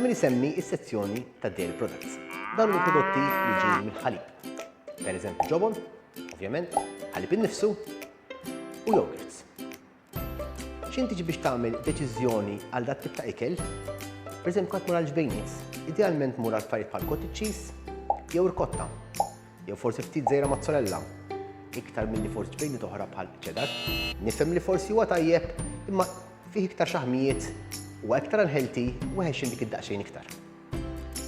min isemmi s-sezzjoni ta' dairy products. Dawn huma prodotti li ġejjin mill-ħalib. Pereżempju ġobon, ovvjament, ħalib innifsu u yogurts. X'inti biex tagħmel deċiżjoni għal dak tip ta' ikel? Pereżempju kont mur għall-ġbejniet, idealment mur għal affarijiet bħal cottage cheese jew ricotta, jew forsi ftit żejra mozzarella, iktar milli forsi ġbejniet oħra bħal cheddar. Nifhem li forsi huwa tajjeb imma fih iktar xaħmijiet u iktar unhealthy u ħexxin dik id-daqsxejn iktar.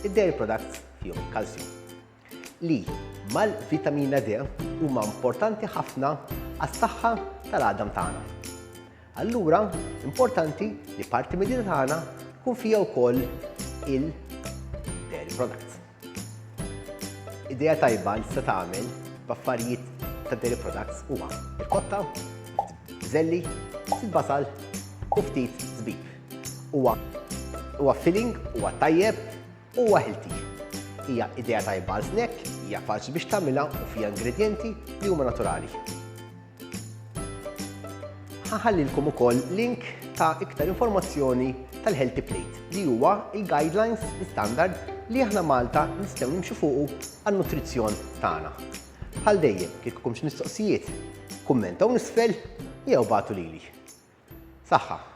Id-dairy products fihom kalsju li mal-vitamina D huma importanti ħafna għas-saħħa tal-għadam tagħna. Allura, importanti li parti mid-dieta tagħna tkun fiha wkoll il-dairy products. Idea tajba li tista' tagħmel b'affarijiet ta' dairy products huwa il-kotta, żelli, ftit basal u ftit żbib. Huwa filling, huwa tajjeb, huwa healthy. Hija idea tajba għal snack, hija faċli biex tagħmilha u fiha ingredjenti li huma naturali. Ħaħallilkom ukoll link ta' iktar informazzjoni tal-Healthy Plate li huwa il-guidelines standard li aħna Malta nistgħu nimxu fuqu għan-nutrizzjon tagħna. Bħal dejjem kif ikunx mistoqsijiet, kummentaw nisfel jew bagħtu lili. Saħħa!